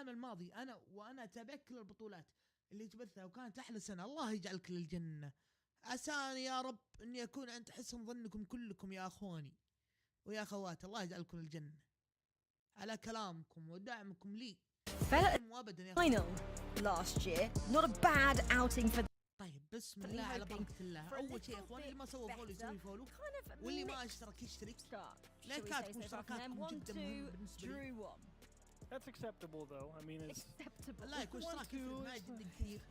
العام الماضي وانا اتابع كل البطولات اللي تبثها وكانت احلى سنه. الله يجعلك للجنه. عساني يا رب اني اكون عند حسن ظنكم كلكم يا اخواني ويا اخوات. الله يجعلكم الجنه على كلامكم ودعمكم لي. وابدا يا final last year. Not a bad outing for. طيب بسم الله على بركه الله. اول شيء يا اخوان اللي ما سوى فولو يسوي فولو واللي ما اشترك يشترك. لايكاتكم واشتراكاتكم جدا مهم بالنسبه لي. That's acceptable though. I mean, it's Acceptable. اللايك والاشتراك يفرق معي جدا كثير.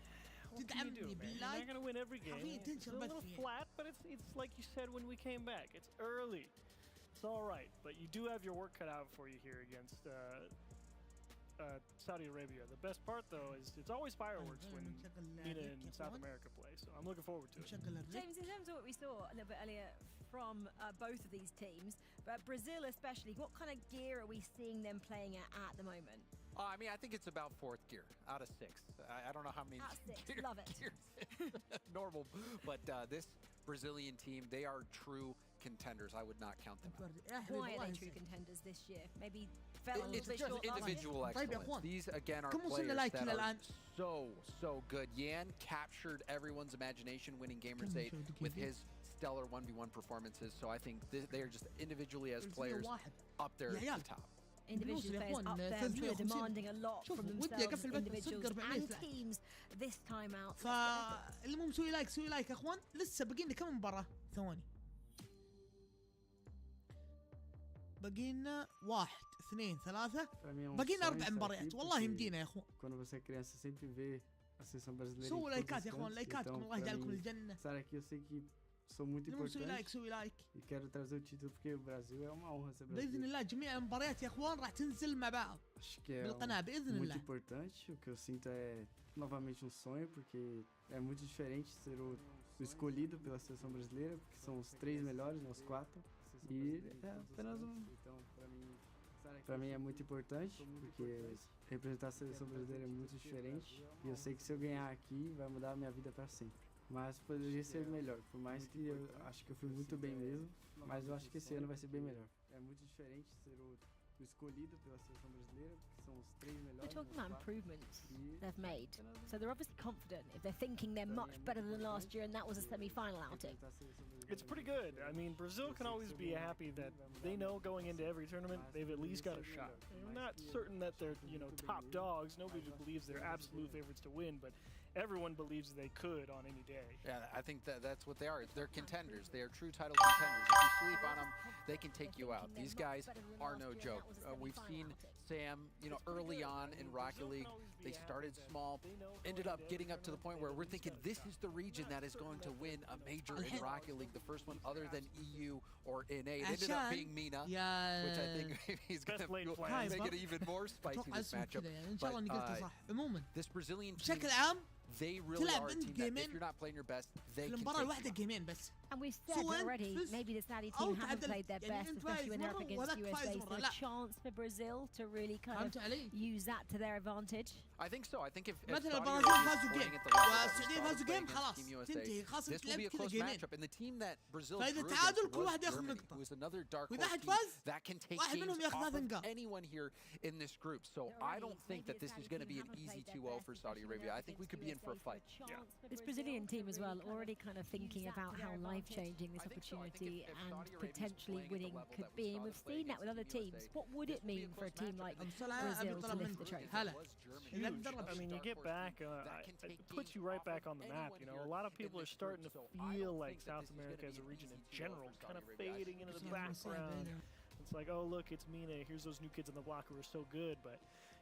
تدعمني باللايك. You're not gonna win every game. It's a little flat, but it's like you said when we came back. It's early. It's all right, but you do have your work cut out for you here against Saudi Arabia. The best part though is it's always fireworks when Mina and South America play, so I'm looking forward to it. James, in terms of what we saw a little bit earlier from both of these teams, but Brazil especially, what kind of gear are we seeing them playing at the moment? I mean, I think it's about 4th gear out of 6. I don't know how many gears. Love it. Normal, but this Brazilian team, they are true contenders. I would not count them out. Why are they true contenders this year? Maybe fell a little It's bit just short individual excellence. These again are players that are so good. Yan captured everyone's imagination, winning Gamers 8 with his stellar 1v1 performances. So I think they are just individually as players up there at the top. Individual players up there who are demanding a lot from themselves, individuals and teams this time out. فاللي مو مسوي لايك سوي لايك يا اخوان. لسه باقي لنا كم مباراة؟ ثواني. باقي لنا 1 2 3 باقي لنا 4 مباريات. والله يمدينا يا اخوان. Quando você é criança sempre vê a seleção brasileira. سووا لايكات يا اخوان. لايكاتكم الله يجعلكم الجنة. Estar aqui eu sei que sou muito importante. سوي لايك E quero trazer o título porque o Brasil é uma honra ser brasileiro. باذن الله جميع المباريات يا اخوان راح تنزل مع بعض بالقناة باذن الله. Muito importante. O que eu sinto é novamente um sonho porque é muito diferente ser o escolhido pela seleção brasileira, porque são os 3 melhores, né, os 4. E é apenas então para mim é muito importante porque representar a seleção brasileira é muito diferente e eu sei que se eu ganhar aqui vai mudar a minha vida para sempre. Mas poderia ser melhor, por mais que eu acho que eu fui muito bem mesmo, mas eu acho que esse ano vai ser bem melhor. É muito diferente ser o escolhido pela seleção brasileira, porque são os 3 melhores. We're talking about improvements they've made, so they're obviously confident if they're thinking they're much better than last year and that was a semi-final outing. It's pretty good. I mean, Brazil can always be happy that they know going into every tournament they've at least got a shot. I'm not certain that they're, top dogs. Nobody believes they're absolute favorites to win, but everyone believes they could on any day. Yeah, I think that's what they are. They're contenders. They are true title contenders. If you sleep on them, they can take you out. These guys are no joke. We've seen Sam, early on in Rocket League, they started small, ended up getting up to the point where we're thinking this is the region that is going to win a major in Rocket League, the first one other than EU or NA. It ended up being Mina, which I think maybe he's going to make it even more spicy this matchup. But this Brazilian team, they really are a team that if you're not playing your best, they can take you out. And we've said already, maybe the Saudi team haven't played their best, especially when they're up against USA. So a chance for Brazil to really kind of use that to their advantage. I think so. I think if مثلا البرازيل فازوا جيم والسعوديه فازوا جيم خلاص تنتهي خاصة تلعب كذا جيمين. فإذا تعادل كل واحد ياخذ نقطة. وإذا أحد فاز واحد منهم ياخذ 3 نقاط. Anyone here in this group, so I don't think that this is going to be an easy 2-0 for Saudi Arabia. I think we could be in for a fight. This Brazilian team as well, already kind of thinking about how life-changing this opportunity and potentially winning could be. And we've seen that with other teams. What would it mean for a team like Brazil to lift the trophy? I mean, you get back, it puts you right back on the map. A lot of people are starting to feel like South America as a region in general kind of fading into the background. It's like, oh look, it's Mina. Here's those new kids on the block who are so good, but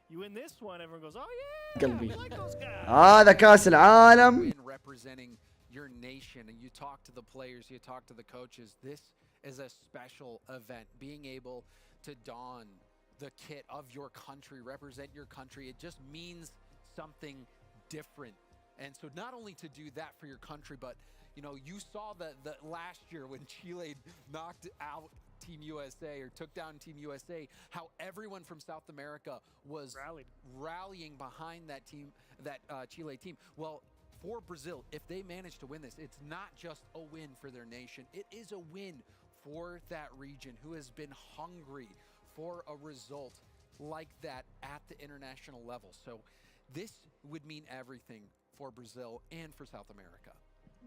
you win this one, everyone goes, oh yeah, we like those guys. هذا كأس العالم. Representing your nation, and you talk to the players, you talk to the coaches. This is a special event. Being able to don the kit of your country, represent your country, it just means something different. And so not only to do that for your country, but you saw the last year when Chile knocked out Team USA or took down Team USA, how everyone from South America was rallying behind that team, that Chile team. Well, for Brazil, if they manage to win this, it's not just a win for their nation, it is a win for that region who has been hungry for a result like that at the international level. So this would mean everything for Brazil and for South America.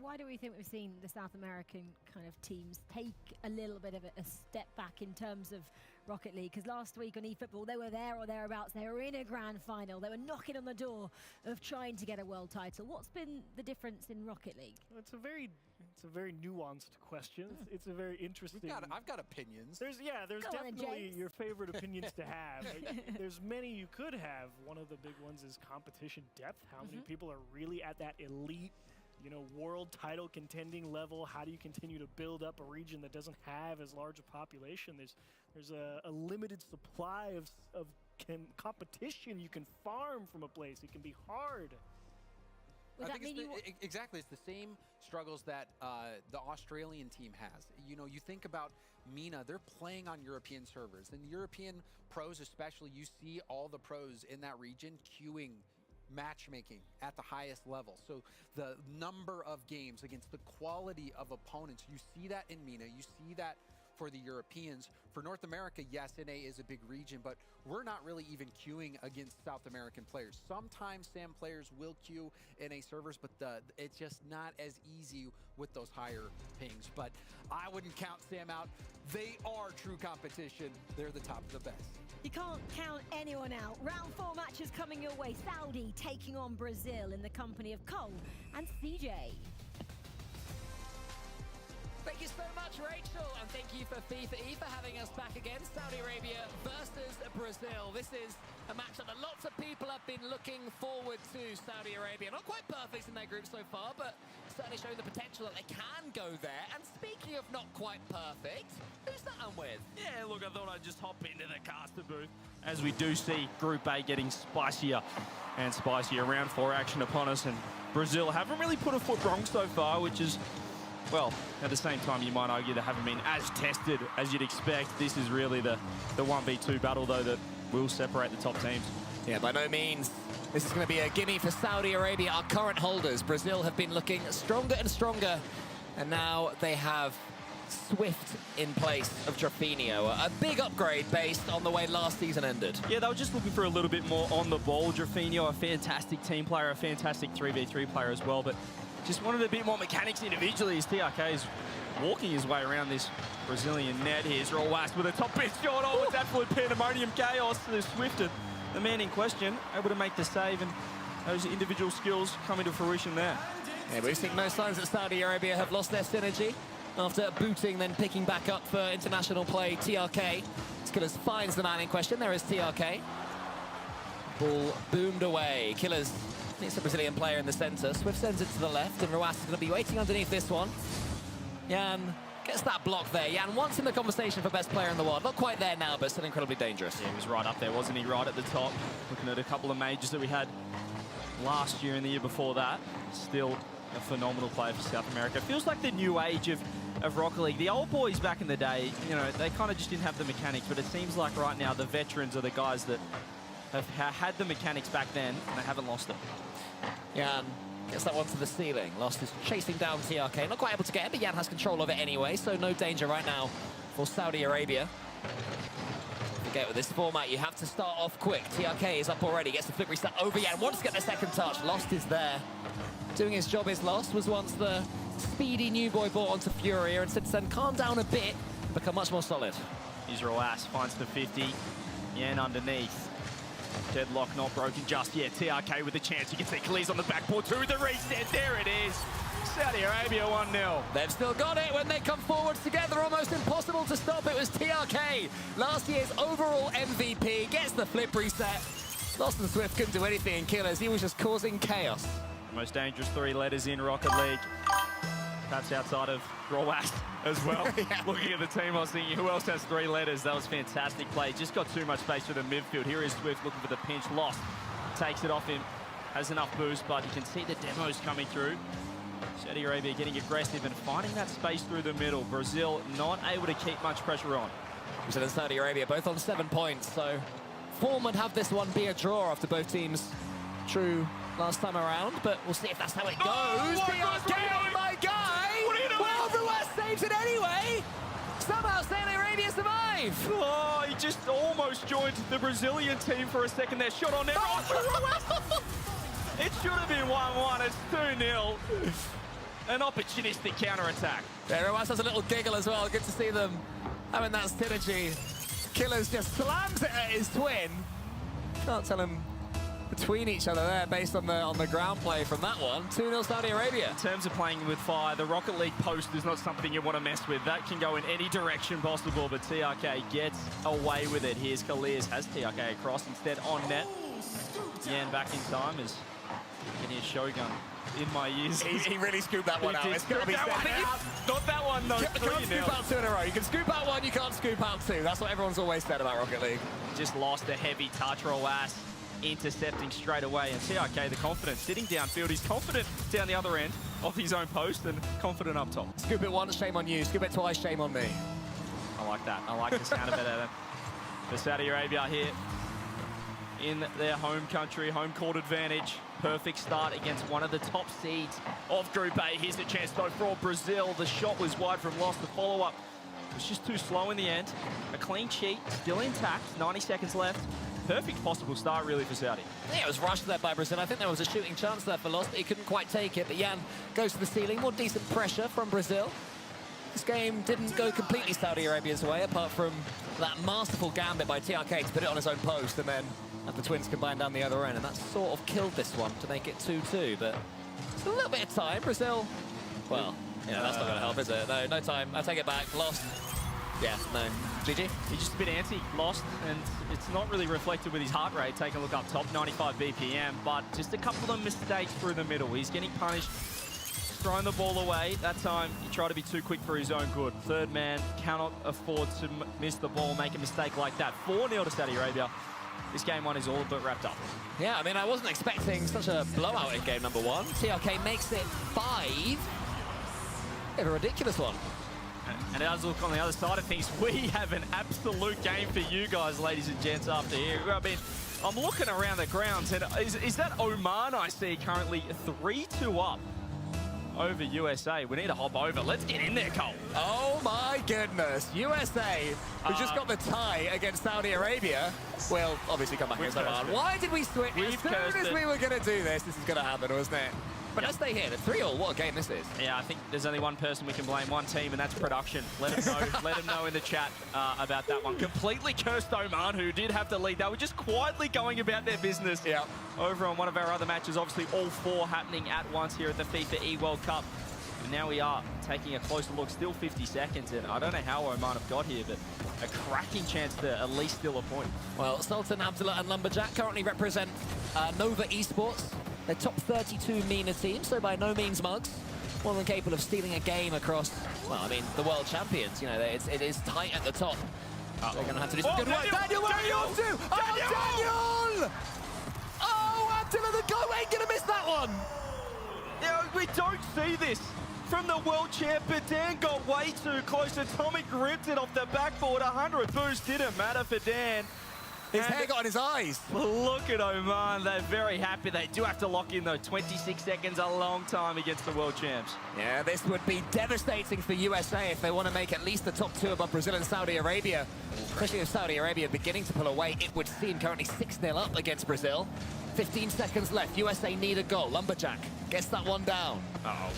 Why do we think we've seen the South American kind of teams take a little bit of a step back in terms of Rocket League? Because last week on eFootball, they were there or thereabouts. They were in a grand final. They were knocking on the door of trying to get a world title. What's been the difference in Rocket League? It's a very nuanced question. It's a very interesting. I've got opinions. There's definitely your favorite opinions to have. There's many you could have. One of the big ones is competition depth. How many people are really at that elite, world title contending level? How do you continue to build up a region that doesn't have as large a population? There's a limited supply of competition you can farm from a place. It can be hard. Would I think exactly. It's the same struggles that the Australian team has. You think about MENA, they're playing on European servers. And European pros especially, you see all the pros in that region queuing matchmaking at the highest level. So the number of games against the quality of opponents, you see that in MENA, you see that for the Europeans. For North America, yes, NA is a big region, but we're not really even queuing against South American players. Sometimes SAM players will queue NA servers, but it's just not as easy with those higher pings. But I wouldn't count SAM out. They are true competition. They're the top of the best. You can't count anyone out. Round 4 matches coming your way. Saudi taking on Brazil in the company of Cole and CJ. Thank you so much, Rachel, and thank you for FIFA E for having us back again. Saudi Arabia versus Brazil. This is a matchup that lots of people have been looking forward to. Saudi Arabia, not quite perfect in their group so far, but certainly showing the potential that they can go there. And speaking of not quite perfect, who's that I'm with? Yeah, look, I thought I'd just hop into the caster booth, as we do see Group A getting spicier and spicier. Round 4 action upon us, and Brazil haven't really put a foot wrong so far, which is, well, at the same time, you might argue they haven't been as tested as you'd expect. This is really the 1v2 battle, though, that will separate the top teams. Yeah, by no means. This is going to be a gimme for Saudi Arabia, our current holders. Brazil have been looking stronger and stronger, and now they have Swift in place of Drafinho. A big upgrade based on the way last season ended. Yeah, they were just looking for a little bit more on the ball. Drafinho, a fantastic team player, a fantastic 3v3 player as well, but just wanted a bit more mechanics individually as TRK is walking his way around this Brazilian net. Here's Rowas with a top pitch shot. Oh, it's absolute pandemonium chaos. There's Swifted, the man in question, able to make the save, and those individual skills coming to fruition there. Yeah, we've seen no signs that Saudi Arabia have lost their synergy after booting, then picking back up for international play. TRK. Killers finds the man in question. There is TRK. Ball boomed away. Killers needs a Brazilian player in the center. Swift sends it to the left, and Rowas is going to be waiting underneath this one. Jan gets that block there. Jan once in the conversation for best player in the world. Not quite there now, but still incredibly dangerous. Yeah, he was right up there, wasn't he? Right at the top. Looking at a couple of majors that we had last year and the year before that. Still a phenomenal player for South America. It feels like the new age of Rocket League. The old boys back in the day, they kind of just didn't have the mechanics, but it seems like right now the veterans are the guys that have had the mechanics back then, and they haven't lost it. Jan gets that one to the ceiling. Lost is chasing down TRK. Not quite able to get it, but Jan has control of it anyway, so no danger right now for Saudi Arabia. Forget with this format, you have to start off quick. TRK is up already, gets the flip reset over Jan. Wants to get the second touch. Lost is there. Doing his job is Lost. Was once the speedy new boy brought onto Furia, and since then calmed down a bit, become much more solid. Israel Ass finds the 50. Jan underneath. Deadlock not broken just yet. TRK with a chance. You can see Khalid's on the backboard too. The reset, there it is. Saudi Arabia 1-0. They've still got it when they come forward together. Almost impossible to stop. It was TRK, last year's overall MVP. Gets the flip reset. Lost and Swift couldn't do anything in Killers. He was just causing chaos. Most dangerous 3 letters in Rocket League. Perhaps outside of Rowas as well. Yeah. Looking at the team, I was thinking, who else has 3 letters? That was fantastic play. Just got too much space for the midfield. Here is Swift looking for the pinch. Lost. Takes it off him. Has enough boost, but you can see the demos coming through. Saudi Arabia getting aggressive and finding that space through the middle. Brazil not able to keep much pressure on. Brazil and Saudi Arabia both on 7 points, so form would have this one be a draw after both teams true last time around, but we'll see if that's how it goes. Oh, TRK, my guy! What are you doing? Well, Ruas saves it anyway! Somehow Saudi Arabia survive. Oh, he just almost joined the Brazilian team for a second there. Shot on there. Oh, it should have been 1-1. It's 2-0. An opportunistic counter-attack. Yeah, Roas has a little giggle as well. Good to see them having that synergy. Killers just slams it at his twin. Can't tell him between each other there based on the ground play from that one. 2-0 Saudi Arabia. In terms of playing with fire, the Rocket League post is not something you want to mess with. That can go in any direction possible, but TRK gets away with it. Here's Kalias, has TRK across instead on net. Yan back in time as you can hear Shogun in my ears. He really scooped that one out. It's got to be said. Not that one, no. You can't scoop out two in a row. You can scoop out one, you can't scoop out two. That's what everyone's always said about Rocket League. Just lost a heavy touch. Roas intercepting straight away, and TRK, the confidence, sitting downfield. He's confident down the other end of his own post and confident up top. Scoop it once, shame on you. Scoop it twice, shame on me. I like that. I like the sound of it, Adam. For Saudi Arabia here in their home country, home court advantage. Perfect start against one of the top seeds of Group A. Here's the chance though for Brazil. The shot was wide from Lost. The follow-up was just too slow in the end. A clean sheet, still intact, 90 seconds left. Perfect possible start really for Saudi. Yeah, it was rushed there by Brazil. I think there was a shooting chance there for Lost, but he couldn't quite take it. But Yan goes to the ceiling. More decent pressure from Brazil. This game didn't go completely Saudi Arabia's way, apart from that masterful gambit by TRK to put it on his own post and then have the Twins combine down the other end. And that sort of killed this one to make it 2-2. But it's a little bit of time. Brazil, well, yeah, that's not going to help, is it? No, no time. I take it back. Lost. Yeah, no. GG. He's just a bit antsy, Lost, and it's not really reflected with his heart rate. Take a look up top, 95 BPM, but just a couple of mistakes through the middle. He's getting punished, throwing the ball away. That time, he tried to be too quick for his own good. Third man cannot afford to miss the ball, make a mistake like that. 4-0 to Saudi Arabia. This game one is all but wrapped up. Yeah, I mean, I wasn't expecting such a blowout in game number one. TRK makes it 5. Bit of a ridiculous one. And as look on the other side of things, we have an absolute game for you guys, ladies and gents, after here. I mean, I'm looking around the grounds, and is that Oman I see currently 3-2 up over USA? We need to hop over. Let's get in there, Cole. Oh my goodness. USA, who just got the tie against Saudi Arabia, will obviously come back against Oman. Why did we switch? As soon as we were going to do this, this is going to happen, wasn't it? But let's stay here. The 3-all, what a game this is. Yeah, I think there's only one person we can blame, one team, and that's production. Let them know, let them know in the chat about that one. Completely cursed Oman, who did have to lead. They were just quietly going about their business. Yeah. Over on one of our other matches, obviously all 4 happening at once here at the FIFA E-World Cup. And now we are taking a closer look, still 50 seconds, and I don't know how Oman have got here, but a cracking chance to at least steal a point. Well, Sultan, Abdullah and Lumberjack currently represent Nova Esports. They're top 32 MENA team, so by no means mugs. More than capable of stealing a game across, well, I mean, the world champions. You know, it is tight at the top. They're going to have to do some good work. Daniel, where are you off to? Oh, Daniel! Oh, Abdullah, the guy ain't going to miss that one. Yeah, we don't see this from the world champ, but Dan got way too close. Atomic ripped it off the backboard. 100 boost didn't matter for Dan. His hair got on his eyes. Look at Oman. They're very happy. They do have to lock in, though. 26 seconds, a long time against the world champs. Yeah, this would be devastating for USA if they want to make at least the top 2 above Brazil and Saudi Arabia. Especially with Saudi Arabia beginning to pull away, it would seem currently 6-0 up against Brazil. 15 seconds left. USA need a goal. Lumberjack gets that one down.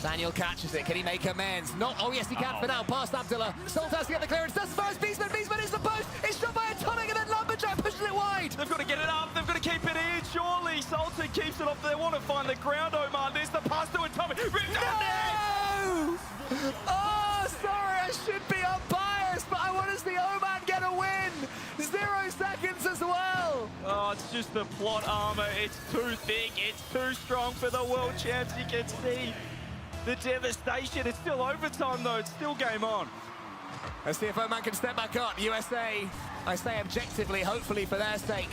Daniel catches it. Can he make amends? Not. Oh, yes, he can for now. Past Abdullah. Sultan has to get the clearance. That's the first. Beastman. Beastman is the post. It's shot by Atomic, and then Lumberjack pushes it wide. They've got to get it up. They've got to keep it in. Surely Sultan keeps it off. They want to find the ground, Oman. There's the pass to Atomic. No! Oh, sorry. I should be unbiased, but I want to see Oman get a win. 0 seconds as well. Oh, it's just the plot armor. It's too thick. It's too strong for the world champs. You can see the devastation. It's still overtime, though. It's still game on. Let's see if Oman can step back up. USA, I say objectively, hopefully for their sake,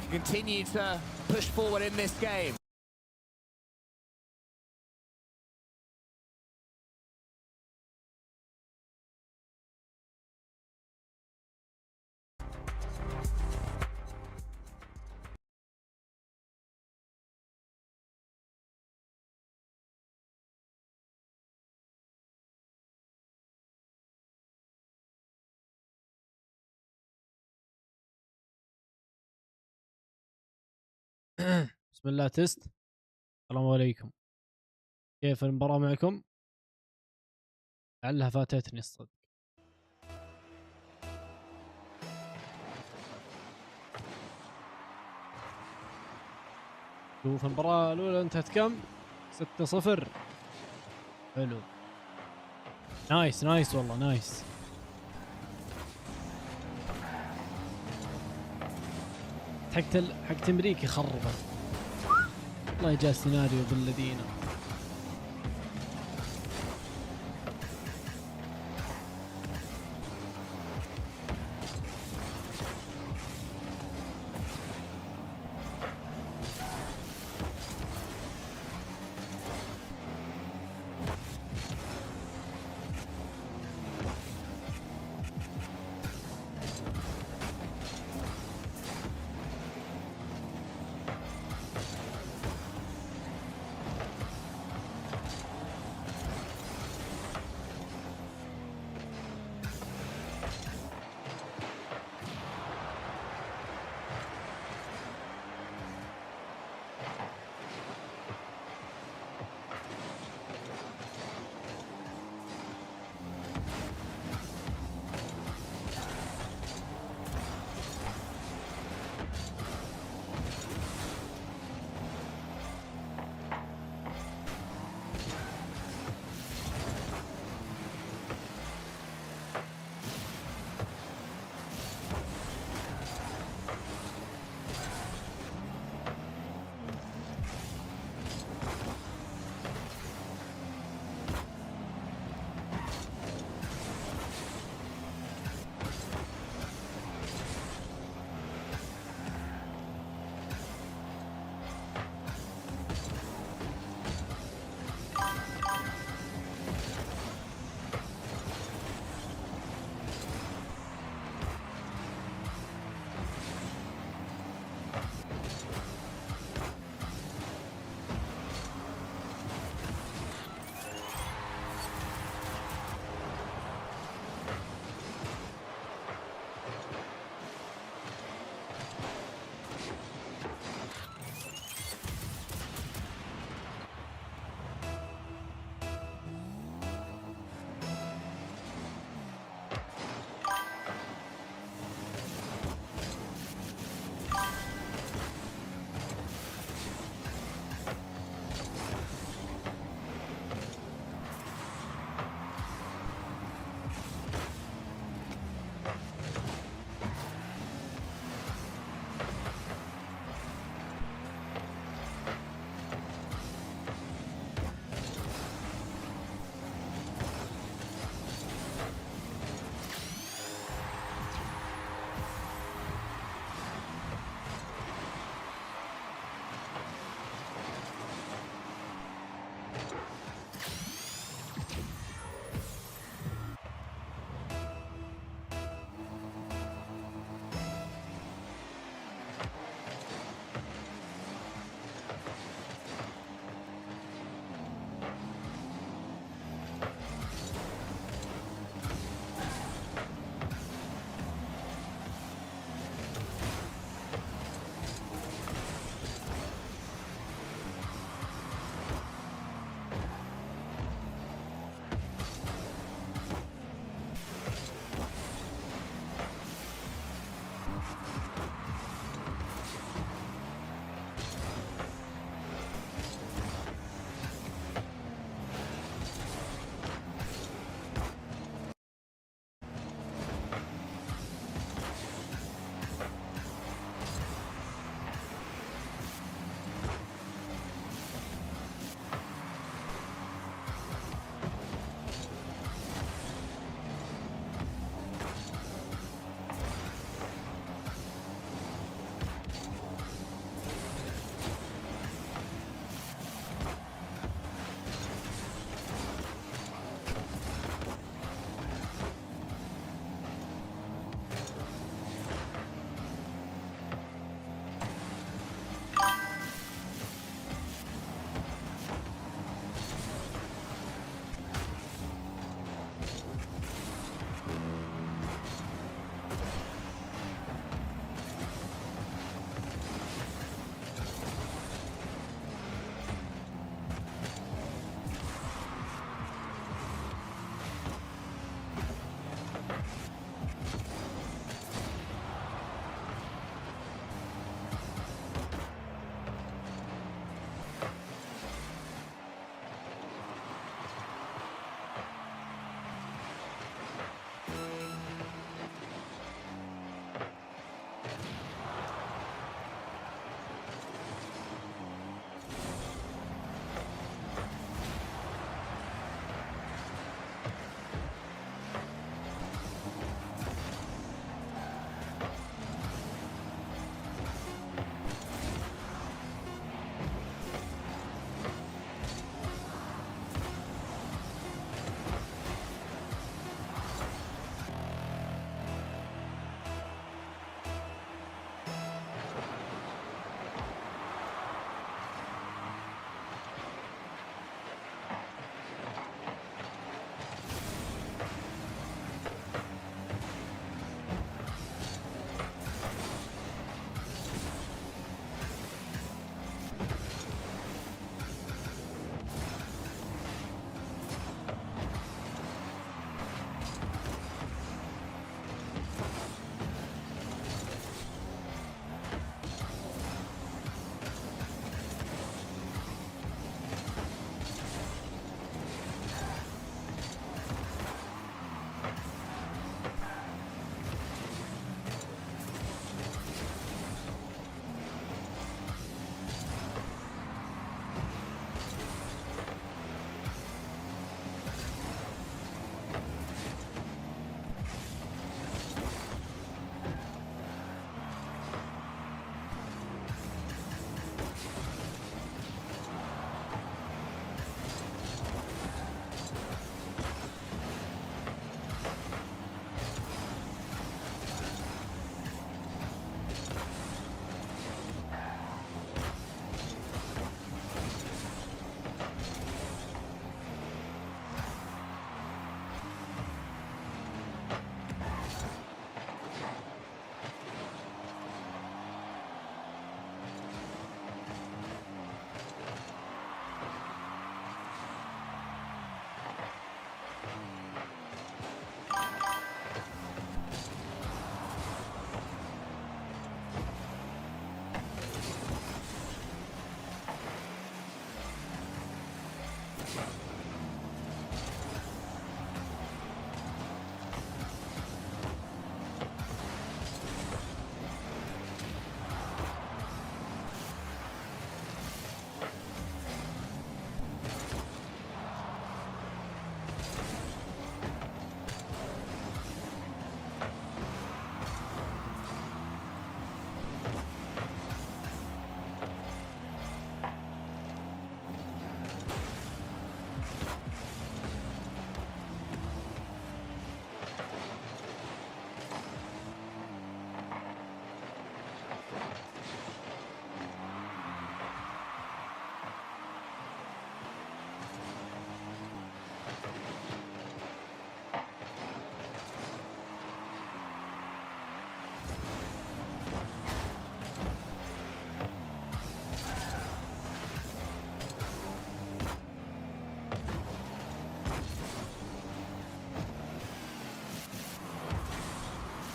can continue to push forward in this game. بسم الله تست. السلام عليكم. كيف المباراة معكم؟ لعلها فاتتني الصدق. شوف المباراة الأولى انتهت كم؟ 6-0. حلو. نايس نايس والله نايس. حقت امريكا خربت. والله جاء السيناريو بالذين.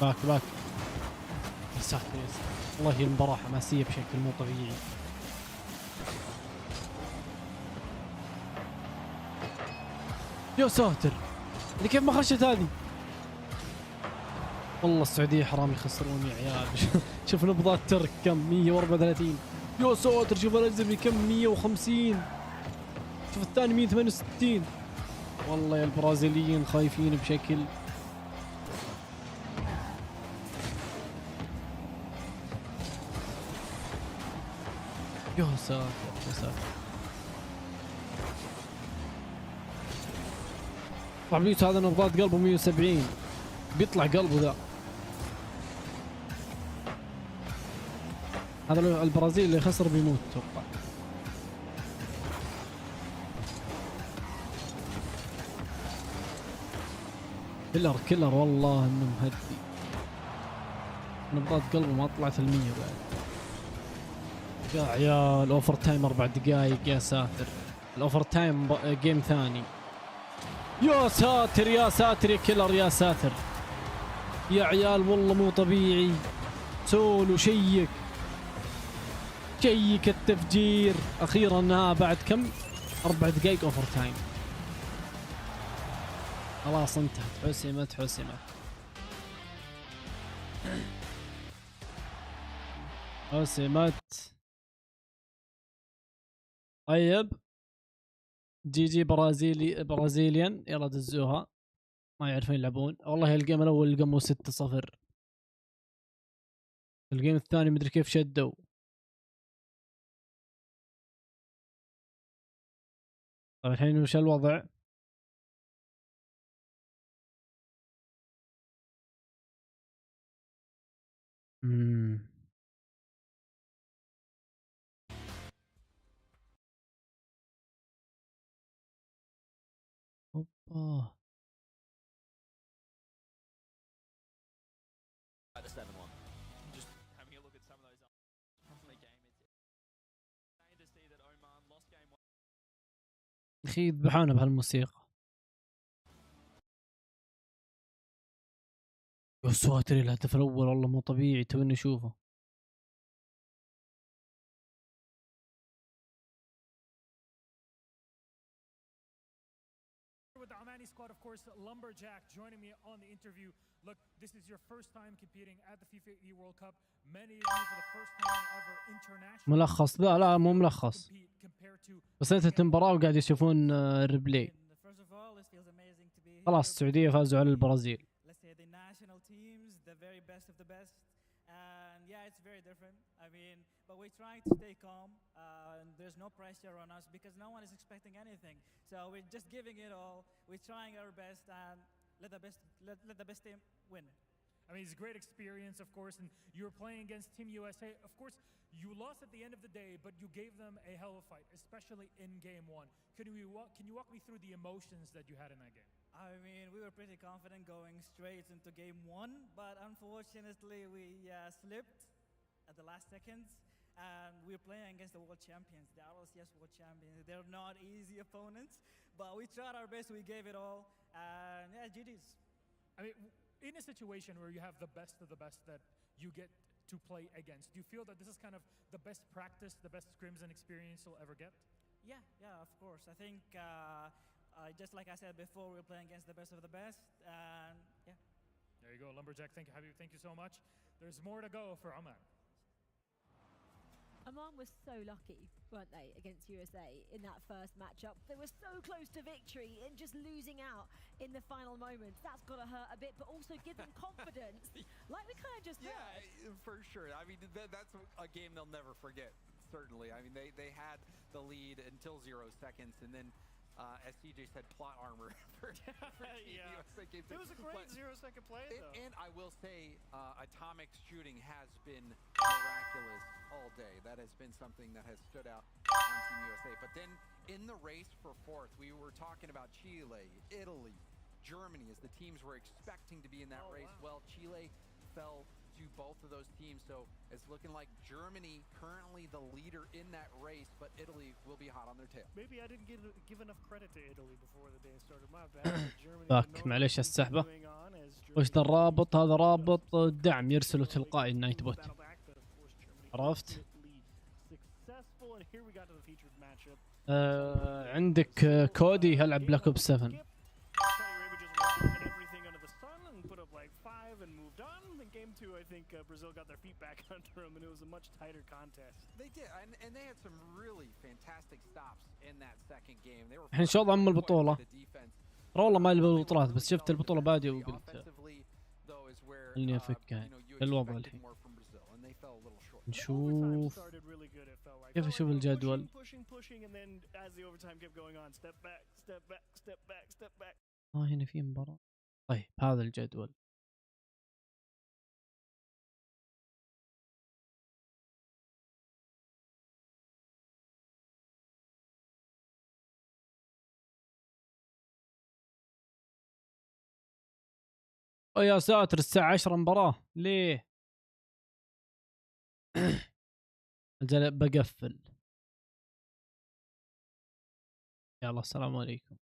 باك باك. يا ساتر يا ساتر، والله هي المباراة حماسية بشكل مو طبيعي. يا ساتر، اللي كيف ما خشت هذه؟ والله السعودية حرام يخسرون يا عيال. شوف نبضات ترك كم 134. يا ساتر شوف الأجنبي كم 150. شوف الثاني 168. والله يا البرازيليين خايفين بشكل. يا ساتر يا ساتر. طبعا بيوت هذا نبضات قلبه 170، بيطلع قلبه ذا. هذا البرازيل اللي خسر بيموت اتوقع. كلر والله انه مهدي. نبضات قلبه ما طلعت المية بعد. يا عيال اوفر تايم 4 دقائق. يا ساتر، الاوفر تايم جيم ثاني. يا ساتر يا ساتر يا كيلر يا ساتر يا عيال، والله مو طبيعي. سولو شيك التفجير اخيرا. بعد كم 4 دقائق اوفر تايم. خلاص انتهت، حسمت. طيب جي جي برازيليان، يلا دزوها. ما يعرفون يلعبون والله. الجيم الاول قموا 6-0، الجيم الثاني مدري كيف شدوا. طيب الحين وش الوضع؟ اوبا اخي يذبحونا بهالموسيقى. يا ساتر الهدف الاول والله مو طبيعي، توني اشوفه. With the Omani squad, of course, Lumberjack joining me on the interview. Look, this is your first time competing at the FIFA E World Cup. Many of you for the first time ever international. ملخص لا مو ملخص، بس انت المباراة وقاعد يشوفون الريبلاي. خلاص السعودية فازوا على البرازيل. And yeah, it's very different. I mean, but we're trying to stay calm. There's no pressure on us because no one is expecting anything. So we're just giving it all. We're trying our best and let the best team win. I mean, it's a great experience, of course, and you were playing against Team USA. Of course, you lost at the end of the day, but you gave them a hell of a fight, especially in Game 1. Can you walk me through the emotions that you had in that game? I mean, we were pretty confident going straight into Game 1, but unfortunately we slipped at the last seconds, and we're playing against the world champions, the RLCS world champions. They're not easy opponents, but we tried our best, we gave it all, and yeah, GG's. I mean, in a situation where you have the best of the best that you get to play against, do you feel that this is kind of the best practice, the best scrims and experience you'll ever get? Yeah, of course. I think just like I said before, we're playing against the best of the best, and yeah. There you go, Lumberjack. Thank you, Habib. Thank you so much. There's more to go for Oman. Oman was so lucky, weren't they, against USA in that first matchup. They were so close to victory and just losing out in the final moments. That's got to hurt a bit, but also give them confidence, like we kind of just heard. For sure. I mean, that's a game they'll never forget, certainly. I mean, they had the lead until 0 seconds, and then, as CJ said, plot armor for Team USA. It was a great 0-second play, though. And I will say, atomic shooting has been miraculous all day. That has been something that has stood out on Team USA. But then in the race for fourth, we were talking about Chile, Italy, Germany as the teams were expecting to be in that race. Wow. Well, Chile fell to both of those teams, so it's looking like Germany currently the leader in that race, but Italy will be hot on their tail. Maybe I didn't give enough credit to Italy before the day started. My bad. باك معليش السحبة. وش ذا الرابط؟ هذا رابط دعم يرسله تلقائي النايت بوت. عرفت؟ عندك كودي هلعب بلاك اوبس 7. I think Brazil got their feet back under them, and it was a much tighter contest. They did, and they had some really fantastic stops in that second game. They were. الحين شو وضع البطولة؟ ترى والله ما لي بالبطولات، بس شفت البطولة بادية وقلت خليني افكها. الوضع الحين نشوف كيف اشوف الجدول. هنا في مباراة. طيب هذا الجدول. يا ساتر الساعة 10 مباراة ليه؟ أجل بقفل. يلا السلام عليكم.